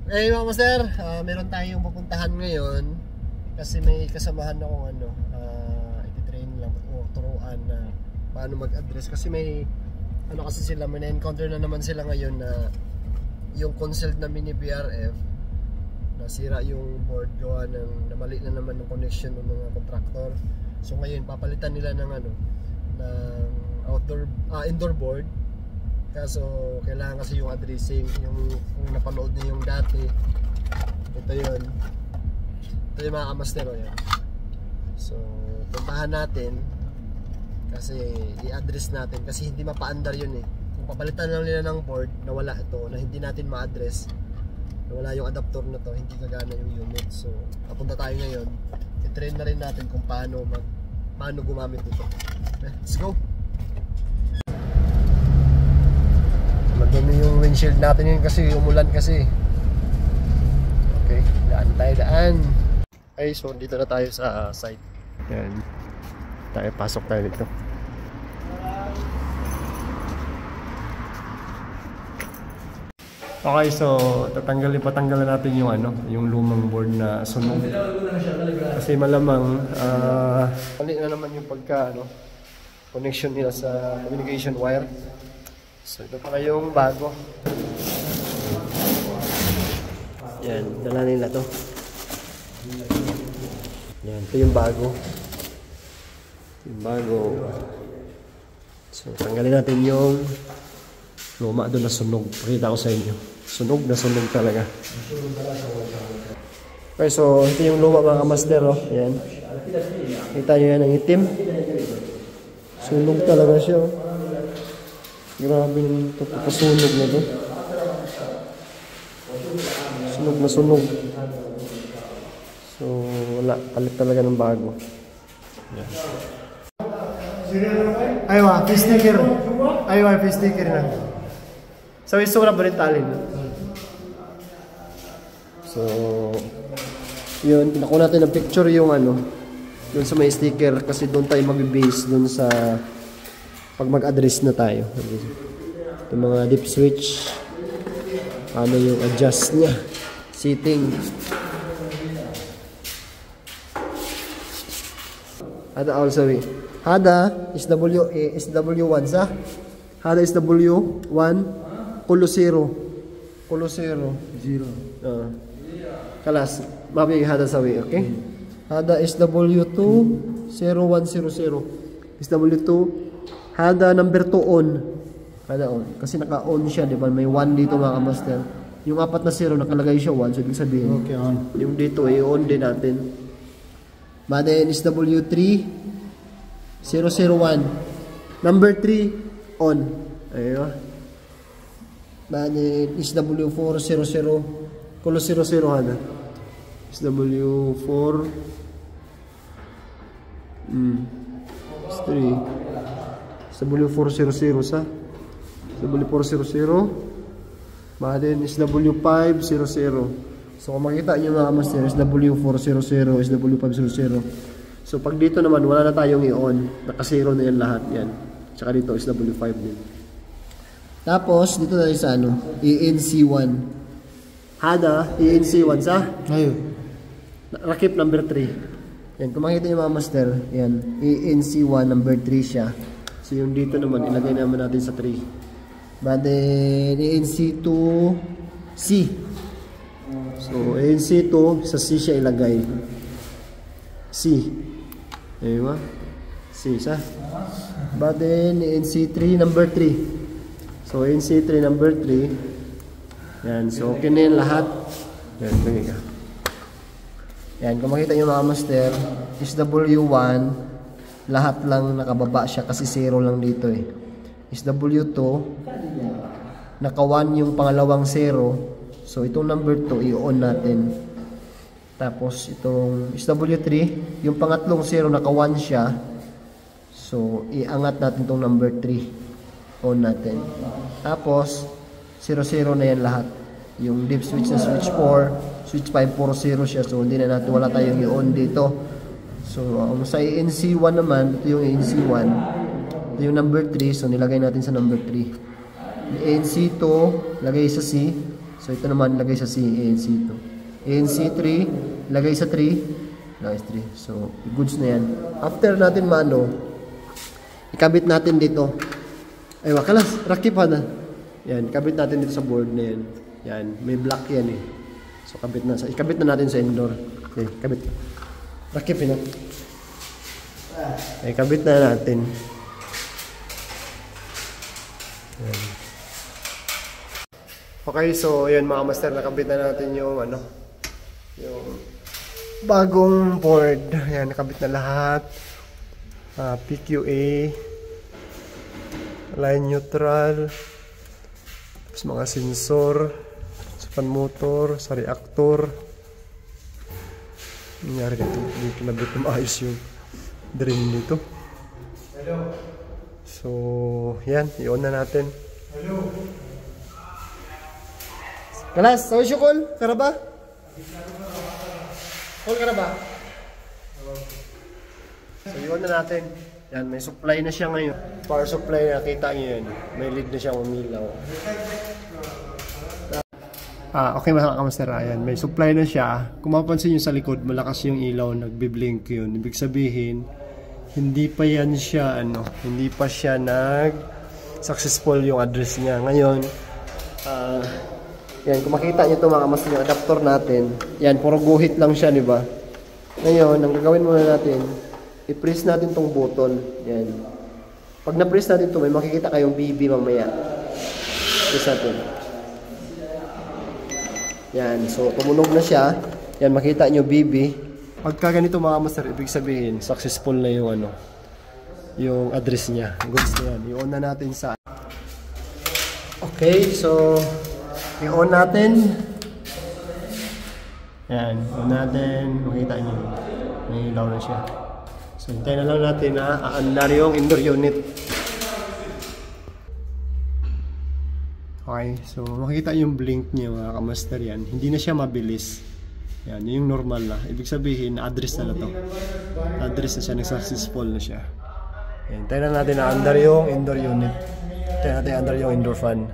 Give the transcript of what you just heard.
Eh mga master, meron tayong pupuntahan ngayon kasi may kasamahan akong iti-train lang o turuan na paano mag-address kasi may kasi sila, may na-encounter na naman sila ngayon na yung consult na mini BRF nasira yung board gawa ng namali na naman ng connection ng mga contractor. So ngayon papalitan nila ng indoor board. Kaso kailangan kasi yung addressing, yung napanood niyo yung dati. Ito yun. Ito yung mga kamaster yan. So puntahan natin kasi i-address natin kasi hindi mapa-under yun eh. Kung papalitan lang nila ng board na wala ito, na hindi natin ma-address, na wala yung adapter na to, hindi gagana yung unit. So papunta tayo ngayon. I-train na rin natin kung paano gumamit ito. Let's go! Madumi yung windshield natin yun kasi umulan kasi. Okay, daan. Okay, so dito na tayo sa site. Yan. Pasok tayo dito. Okay, so patanggalin natin yung lumang board na sunog. Kasi malamang mali na naman yung connection nila sa communication wire. So ito pa yung bago. Yan, dala nila to. Yan, ito yung bago. So tanggalin natin yung luma doon na sunog. Pakita ko sa inyo. Sunog na sunog talaga. Okay, so ito yung luma mga kamaster. Yan. Kita nyo yan ang itim. Sunog talaga siya. Grabe yung pagkasunog na to. Sunog na sunog. So wala, palit talaga ng bago. Yan. Aywa, face sticker na. So iso na balitalin. So yun, nakuha natin ng picture yung doon sa may sticker kasi doon tayo mag-base doon sa pag mag-address na tayo. Yung mga dip switch, yung adjust niya, setting. Hada also Hada is SW1 sa. Hada is W1 kulo 0. Kalas, mabi hada sawi, okay? Hada is W2 0100. SW2 Hada number 2 on. Hada on. Kasi naka-on siya, di ba? May 1 dito mga kamaster. Yung 4 na 0, nakalagay siya 1. So, ibig sabihin, okay, on. Yung dito, i-on din natin. Then, is W3 001. Number 3, on. Ayun. Then, is W4 00. Kulo 00 hada. Is W4 is 3. SW400 sa SW400 then SW500. So kung makita nyo mga master, SW400, SW500. So pag dito naman wala na tayong i-on, naka-0 na yan lahat yan. Tsaka dito SW5 din. Tapos dito tayo sa ENC1. Hada ENC1 sa rakip number 3. Yan, kung makita nyo mga master, yan, ENC1 number 3 siya. So yung dito naman, ilagay naman natin sa 3. Then, ANC2C. So, ANC2, sa C siya ilagay. C. Ayun ba? C sa. Then, ANC3 number 3. So, ANC3 number 3. Yan. So, okay na yan lahat. Yan, bigay ka. Yan, kung makita nyo mga master, is W1. Lahat lang nakababa siya kasi 0 lang dito eh. Is W2 naka 1 yung pangalawang 0. So itong number 2 i-on natin. Tapos itong is W3 yung pangatlong 0 naka 1 siya. So iangat natin itong number 3. On natin. Tapos 00 na yan lahat. Yung dip switch na switch 4, switch 540 siya. So hindi na natin, wala tayong i-on dito. So, sa ANC1 naman, ito yung ANC1. Ito yung number 3. So, nilagay natin sa number 3. ANC2, lagay sa C. So ito naman lagay sa ANC ito. ANC 3, lagay sa 3, lagay sa 3. So goods na yan. After natin maano, ikabit natin dito. Ay wakalas, rakip na. Yan, ikabit natin dito sa board na yan. Yan, may block yan eh. So ikabit na natin sa indoor. Okay, kabit. Rakip na. Okay, kabit na natin. Yan. Okay, so yun mga master, nakabit na natin yung ano, yung bagong board. Ayan, nakabit na lahat. PQA, line neutral, tapos mga sensor sa fan motor, sa reactor. Nangyari dito, hindi kinabit na maayos yung drain dito. So yan, i-on na natin. Kalas, sawis yung call? Kara ba? Call ka na ba? So yun na natin. Yan, may supply na siya ngayon. Power supply, nakita nyo yun. May lead na siya umilaw. Okay mga kamaster, ayan. May supply na siya. Kung mapapansin nyo sa likod, malakas yung ilaw, nagbiblink yun. Ibig sabihin, hindi pa yan siya, hindi pa siya successful yung address niya. Ngayon, yan, kung makita nyo ito mga kamaster, yung adapter natin, yan, puro guhit lang siya, di ba? Ngayon, ang gagawin muna natin, i-press natin tong button. Yan. Pag na-press natin ito, may makikita kayong BB mamaya. Press natin. Yan. So, tumunog na siya. Yan, makita nyo BB. Pagka ganito mga master, ibig sabihin, successful na yung yung address niya. Goods na yan. I-on na natin sa... Okay, so... I-on natin. Yan. On natin. Makita nyo. May ilaw na siya. So, hintayin na lang natin na aandar yung indoor unit. Okay, so makikita yung blink niya mga kamaster yan. Hindi na siya mabilis. Yan, yung normal na. Ibig sabihin, na-address na to. Na-address na siya, nag-successful na siya. Hintayin na natin na aandar yung indoor unit. Hintayin natin aandar yung indoor fan.